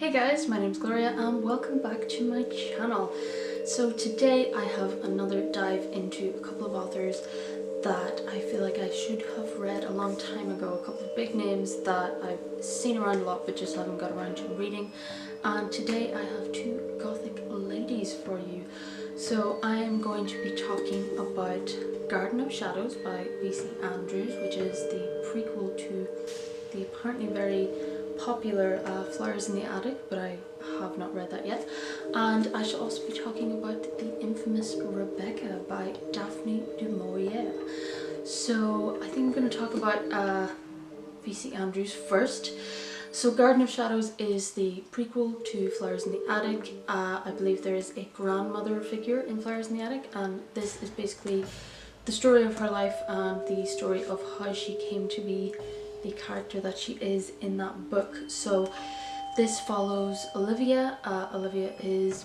Hey guys, my name's Gloria and welcome back to my channel. So today I have another dive into a couple of authors that I feel like I should have read a long time ago. A couple of big names that I've seen around a lot but just haven't got around to reading. And today I have two gothic ladies for you. So I am going to be talking about Garden of Shadows by V.C. Andrews, which is the prequel to the apparently very popular Flowers in the Attic, but I have not read that yet. And I shall also be talking about the infamous Rebecca by Daphne Du Maurier. So I think I'm going to talk about V.C. Andrews first. So Garden of Shadows is the prequel to Flowers in the Attic. I believe there is a grandmother figure in Flowers in the Attic, and this is basically the story of her life and the story of how she came to be the character that she is in that book. So this follows Olivia. Olivia is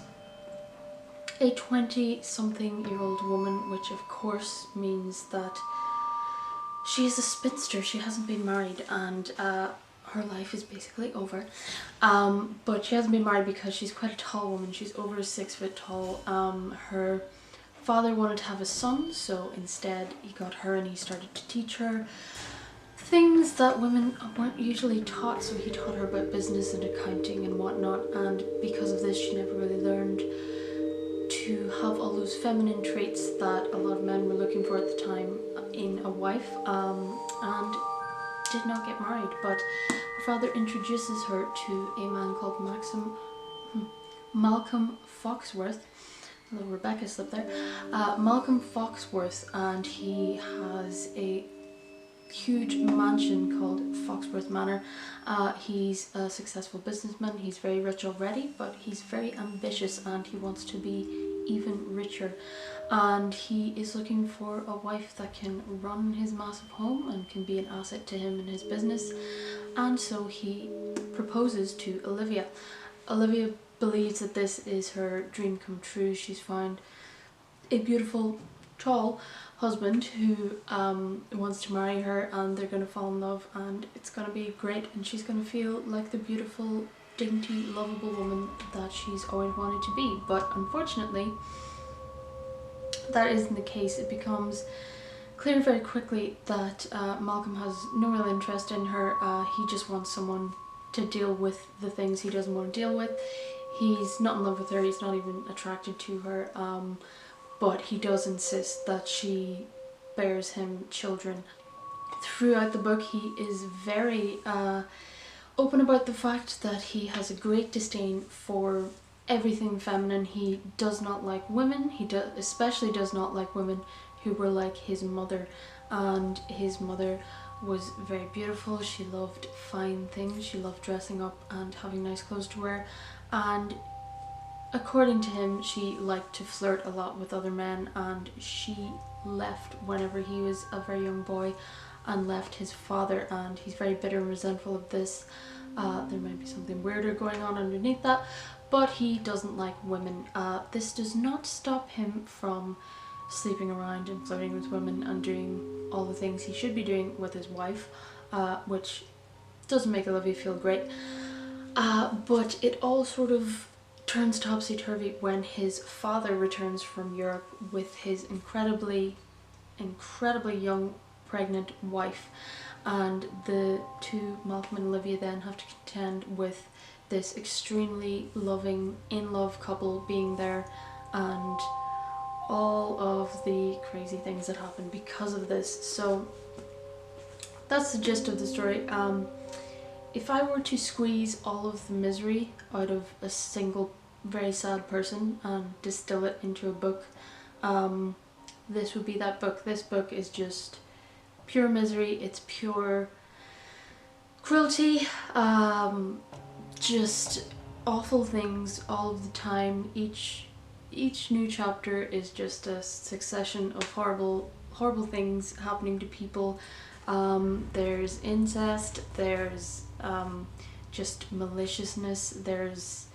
a 20-something-year-old woman, which of course means that she is a spinster. She hasn't been married, and her life is basically over. But she hasn't been married because she's quite a tall woman. She's over 6 foot tall. Her father wanted to have a son, so instead he got her and he started to teach her things that women weren't usually taught. So he taught her about business and accounting and whatnot, and because of this she never really learned to have all those feminine traits that a lot of men were looking for at the time in a wife, and did not get married. But her father introduces her to a man called Malcolm Foxworth. Hello, Rebecca slipped there. Malcolm Foxworth, and he has a huge mansion called Foxworth Manor. He's a successful businessman. He's very rich already, but he's very ambitious and he wants to be even richer. And he is looking for a wife that can run his massive home and can be an asset to him in his business. And so he proposes to Olivia. Olivia believes that this is her dream come true. She's found a beautiful, tall husband who wants to marry her, and they're going to fall in love, and it's going to be great, and she's going to feel like the beautiful, dainty, lovable woman that she's always wanted to be. But unfortunately that isn't the case. It becomes clear very quickly that Malcolm has no real interest in her. He just wants someone to deal with the things he doesn't want to deal with. He's not in love with her, he's not even attracted to her, but he does insist that she bears him children. Throughout the book he is very open about the fact that he has a great disdain for everything feminine. He does not like women. He especially does not like women who were like his mother, and his mother was very beautiful. She loved fine things. She loved dressing up and having nice clothes to wear, and according to him she liked to flirt a lot with other men, and she left whenever he was a very young boy and left his father, and he's very bitter and resentful of this. There might be something weirder going on underneath that, but he doesn't like women. This does not stop him from sleeping around and flirting with women and doing all the things he should be doing with his wife, which doesn't make Olivia feel great. But it all sort of turns topsy-turvy when his father returns from Europe with his incredibly young pregnant wife, and the two, Malcolm and Olivia, then have to contend with this extremely loving, in-love couple being there, and all of the crazy things that happen because of this. So that's the gist of the story. If I were to squeeze all of the misery out of a single very sad person and distill it into a book, this would be that book. This book is just pure misery. It's pure cruelty, just awful things all of the time. Each new chapter is just a succession of horrible things happening to people. There's incest, there's just maliciousness, there's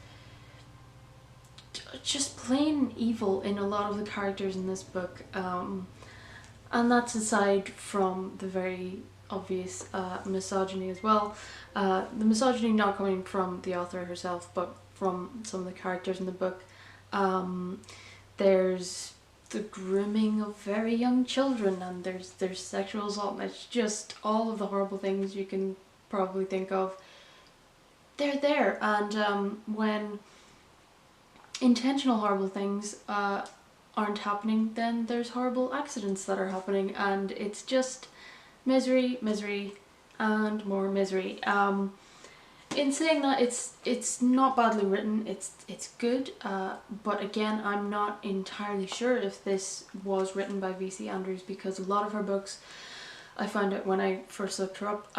just plain evil in a lot of the characters in this book, and that's aside from the very obvious misogyny as well. The misogyny not coming from the author herself, but from some of the characters in the book. There's the grooming of very young children, and there's sexual assault, and it's just all of the horrible things you can probably think of. They're there, and when intentional horrible things aren't happening, then there's horrible accidents that are happening, and it's just misery, misery, and more misery. In saying that, it's not badly written, it's good, but again, I'm not entirely sure if this was written by V.C. Andrews, because a lot of her books, I found out when I first looked her up,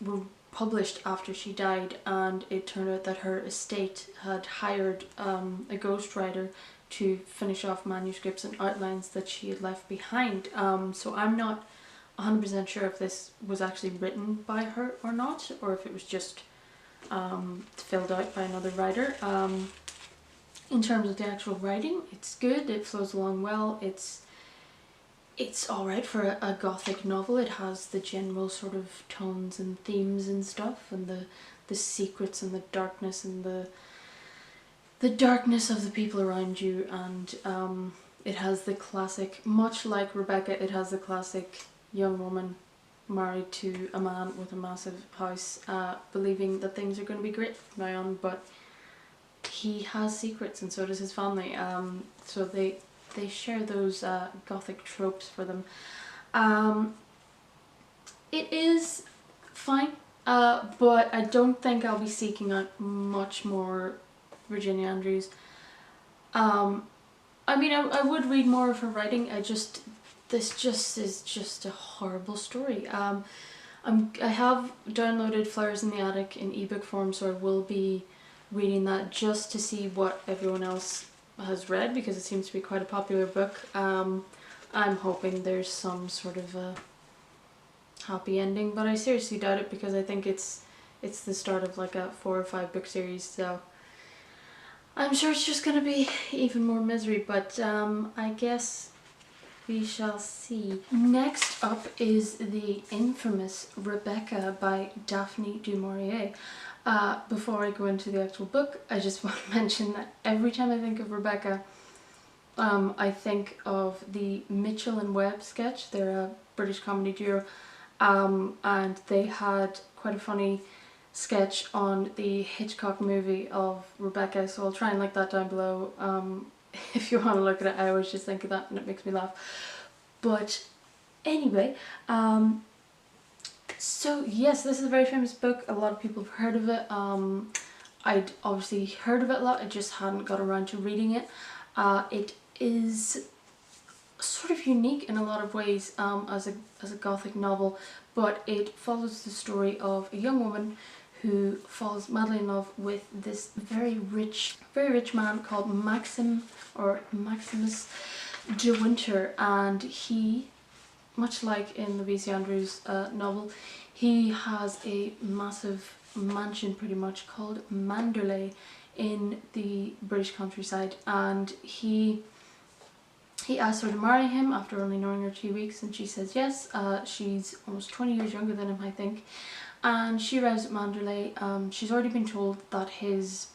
were published after she died, and it turned out that her estate had hired a ghostwriter to finish off manuscripts and outlines that she had left behind. So I'm not 100% sure if this was actually written by her or not, or if it was just filled out by another writer. In terms of the actual writing, it's good, it flows along well, it's alright for a gothic novel. It has the general sort of tones and themes and stuff, and the secrets and the darkness and the darkness of the people around you, and it has the classic, much like Rebecca, it has the classic young woman married to a man with a massive house, believing that things are going to be great from now on, but he has secrets, and so does his family. So they share those gothic tropes for them. It is fine, but I don't think I'll be seeking out much more Virginia Andrews. I mean, I would read more of her writing. This just is just a horrible story. I have downloaded Flowers in the Attic in ebook form, so I will be reading that just to see what everyone else has read, because it seems to be quite a popular book. I'm hoping there's some sort of a happy ending, but I seriously doubt it, because I think it's the start of like a 4 or 5 book series, so I'm sure it's just gonna be even more misery, but I guess we shall see. Next up is the infamous Rebecca by Daphne Du Maurier. Before I go into the actual book, I just want to mention that every time I think of Rebecca, I think of the Mitchell and Webb sketch. They're a British comedy duo, and they had quite a funny sketch on the Hitchcock movie of Rebecca, so I'll try and link that down below. If you want to look at it, I always just think of that and it makes me laugh. But anyway, so yes, this is a very famous book. A lot of people have heard of it. I'd obviously heard of it a lot, I just hadn't got around to reading it. It is sort of unique in a lot of ways as a gothic novel, but it follows the story of a young woman who falls madly in love with this very rich man called Maximus de Winter, and he, much like in the V.C. Andrews novel, he has a massive mansion pretty much called Mandalay in the British countryside, and he asks her to marry him after only knowing her 2 weeks, and she says yes. She's almost 20 years younger than him, I think, and she arrives at Mandalay. She's already been told that he's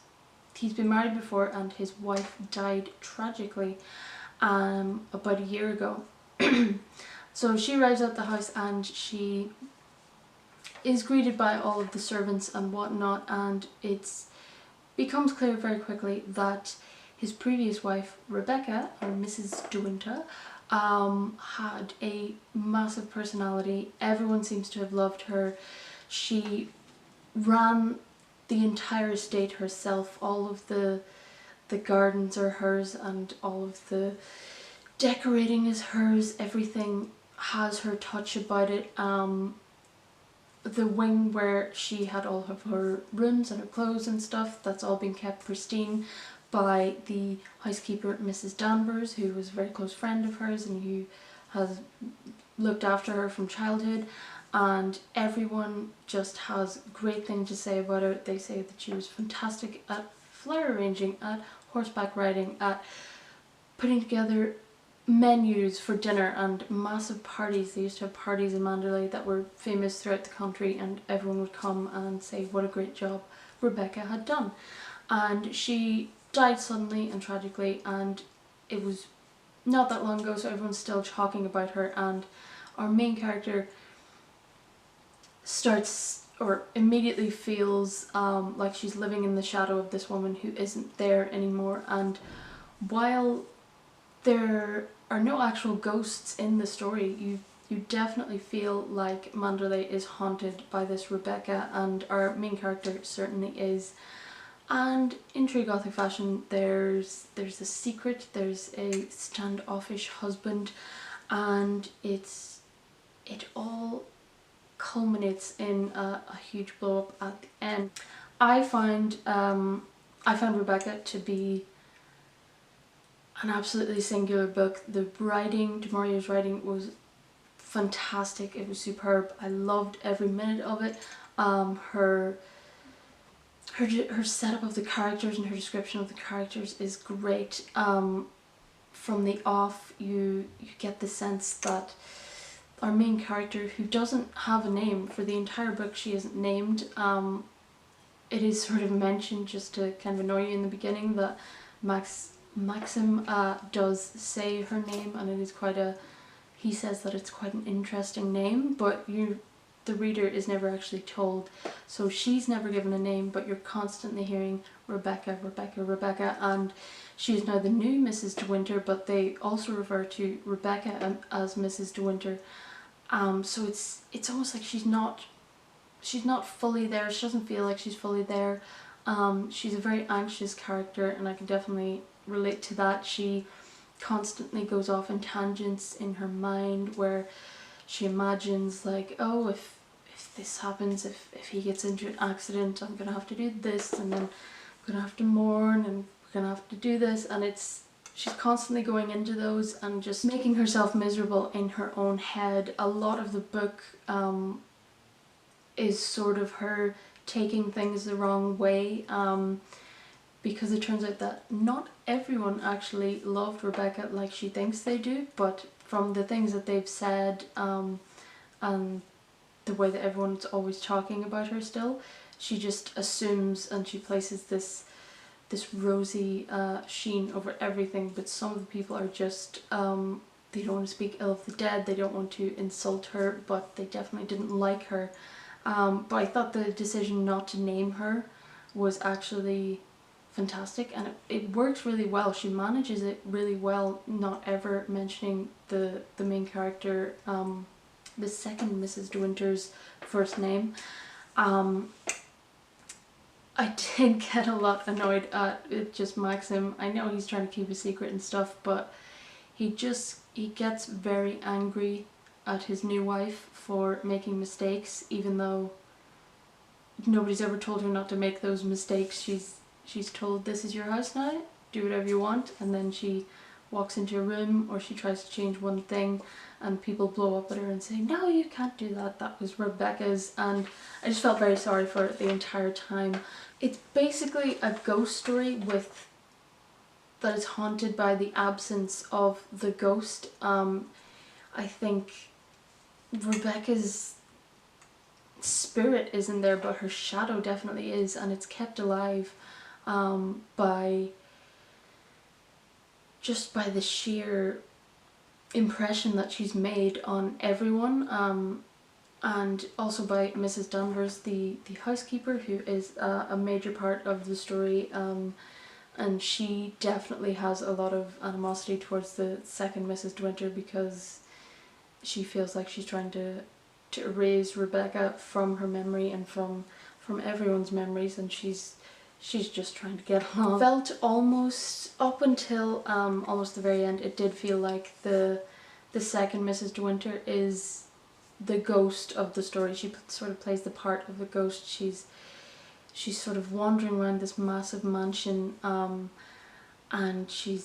been married before and his wife died tragically about a year ago. So she arrives at the house and she is greeted by all of the servants and whatnot, and it becomes clear very quickly that his previous wife, Rebecca, or Mrs. De Winter, had a massive personality. Everyone seems to have loved her. She ran the entire estate herself. All of the gardens are hers, and all of the decorating is hers. Everything has her touch about it. The wing where she had all of her rooms and her clothes and stuff, that's all been kept pristine by the housekeeper, Mrs. Danvers, who was a very close friend of hers and who has looked after her from childhood, and everyone just has great things to say about her. They say that she was fantastic at flower arranging, at horseback riding, at putting together menus for dinner and massive parties. They used to have parties in Mandalay that were famous throughout the country, and everyone would come and say what a great job Rebecca had done. And she died suddenly and tragically, and it was not that long ago, so everyone's still talking about her, and our main character starts or immediately feels like she's living in the shadow of this woman who isn't there anymore. And while there are no actual ghosts in the story, you definitely feel like Mandalay is haunted by this Rebecca, and our main character certainly is. And in true gothic fashion, there's a secret, there's a standoffish husband, and it all culminates in a huge blow up at the end. I found Rebecca to be an absolutely singular book. The writing, Du Maurier's writing, was fantastic. It was superb. I loved every minute of it. Her setup of the characters and her description of the characters is great. From the off, you get the sense that our main character, who doesn't have a name for the entire book, she isn't named. It is sort of mentioned just to kind of annoy you in the beginning that Maxim does say her name, and it is he says that it's quite an interesting name, but the reader is never actually told. So she's never given a name, but you're constantly hearing Rebecca, Rebecca, Rebecca, and she is now the new Mrs. De Winter, but they also refer to Rebecca as Mrs. De Winter. So it's almost like she's not fully there. She doesn't feel like she's fully there. She's a very anxious character, and I can definitely relate to that. She constantly goes off in tangents in her mind where she imagines like, oh, if this happens, if he gets into an accident, I'm gonna have to do this, and then I'm gonna have to mourn, and we're gonna have to do this, and she's constantly going into those and just making herself miserable in her own head. A lot of the book is sort of her taking things the wrong way, because it turns out that not everyone actually loved Rebecca like she thinks they do, but from the things that they've said and the way that everyone's always talking about her still, she just assumes and she places this rosy sheen over everything. But some of the people are just, they don't want to speak ill of the dead, they don't want to insult her, but they definitely didn't like her. But I thought the decision not to name her was actually fantastic, and it works really well. She manages it really well, not ever mentioning the main character, the second Mrs. De Winter's first name. I did get a lot annoyed at it, just Maxim. I know he's trying to keep a secret and stuff, but he gets very angry at his new wife for making mistakes, even though nobody's ever told her not to make those mistakes. She's told, this is your house now, do whatever you want, and then she walks into a room or she tries to change one thing and people blow up at her and say, no, you can't do that, that was Rebecca's. And I just felt very sorry for it the entire time. It's basically a ghost story that is haunted by the absence of the ghost. I think Rebecca's spirit isn't there, but her shadow definitely is, and it's kept alive by the sheer impression that she's made on everyone, and also by Mrs. Danvers, the housekeeper, who is a major part of the story, and she definitely has a lot of animosity towards the second Mrs. De Winter because she feels like she's trying to erase Rebecca from her memory and from everyone's memories, and she's just trying to get along. Felt almost, up until almost the very end, it did feel like the second Mrs. De Winter is the ghost of the story. She sort of plays the part of the ghost. She's sort of wandering around this massive mansion, and she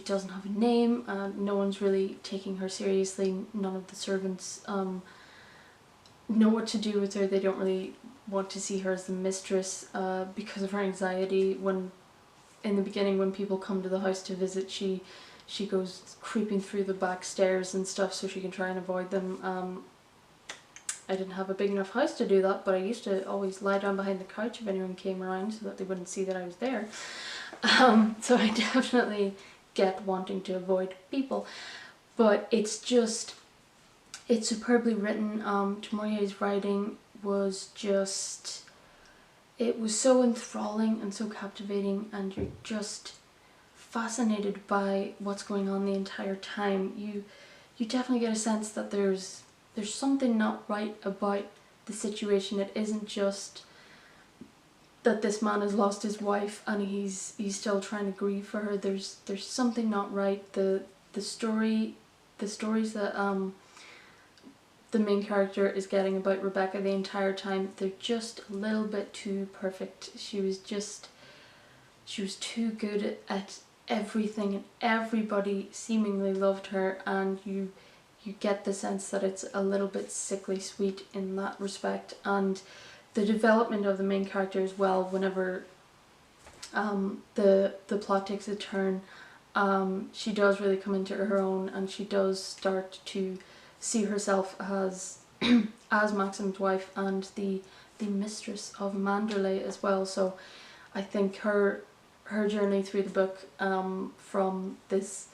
doesn't have a name, and no one's really taking her seriously. None of the servants know what to do with her. They don't really want to see her as the mistress because of her anxiety. When in the beginning, when people come to the house to visit, she she goes creeping through the back stairs and stuff so she can try and avoid them. I didn't have a big enough house to do that, but I used to always lie down behind the couch if anyone came around so that they wouldn't see that I was there. So I definitely get wanting to avoid people, but it's superbly written. Du Maurier's writing was just, it was so enthralling and so captivating, and you're just fascinated by what's going on the entire time. You definitely get a sense that there's something not right about the situation. It isn't just that this man has lost his wife and he's still trying to grieve for her. There's something not right. The stories that the main character is getting about Rebecca the entire time, they're just a little bit too perfect. She was too good at everything, and everybody seemingly loved her, and you get the sense that it's a little bit sickly sweet in that respect. And the development of the main character as well, whenever the plot takes a turn, she does really come into her own, and she does start to see herself as as Maxim's wife and the mistress of Mandalay as well. So I think her journey through the book, from this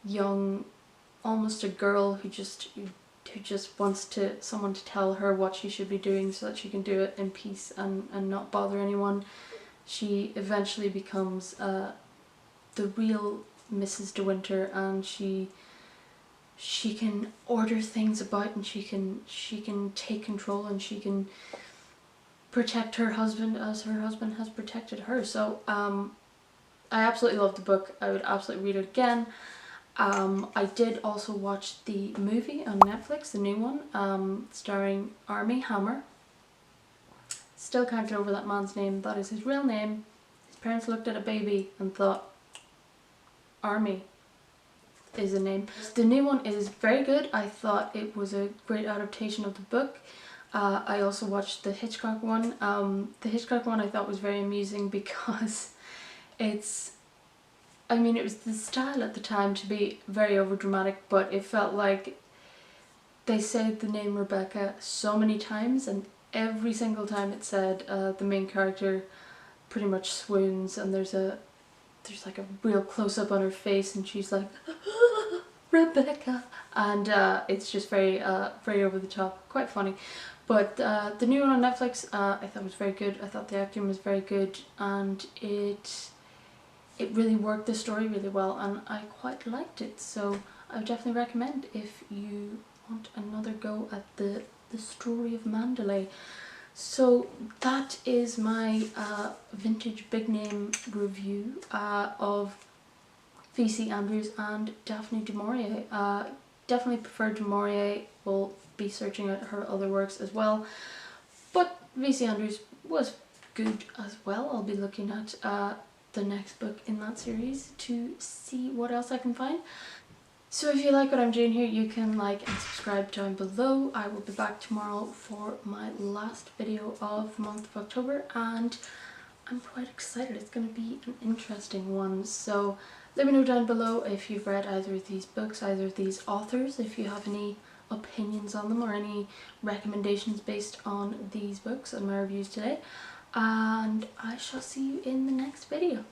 young, almost a girl who just wants someone to tell her what she should be doing so that she can do it in peace and not bother anyone, she eventually becomes the real Mrs. De Winter, and she can order things about, and she can take control, and she can protect her husband as her husband has protected her. So I absolutely love the book. I would absolutely read it again. I did also watch the movie on Netflix, the new one, starring Armie Hammer. Still can't get over that man's name. That is his real name. His parents looked at a baby and thought, Armie is the name. The new one is very good. I thought it was a great adaptation of the book. I also watched the Hitchcock one. The Hitchcock one I thought was very amusing because it was the style at the time to be very overdramatic, but it felt like they said the name Rebecca so many times, and every single time it said, the main character pretty much swoons, and there's like a real close-up on her face, and she's like, Rebecca, and it's just very over the top, quite funny. But the new one on Netflix, I thought was very good. I thought the acting was very good, and it really worked the story really well, and I quite liked it. So I would definitely recommend if you want another go at the story of Mandalay. So that is my vintage big name review of V.C. Andrews and Daphne Du Maurier. Definitely prefer Du Maurier. Will be searching out her other works as well, but V.C. Andrews was good as well. I'll be looking at the next book in that series to see what else I can find. So if you like what I'm doing here, you can like and subscribe down below. I will be back tomorrow for my last video of the month of October, and I'm quite excited. It's going to be an interesting one. So let me know down below if you've read either of these books, either of these authors, if you have any opinions on them or any recommendations based on these books and my reviews today. And I shall see you in the next video.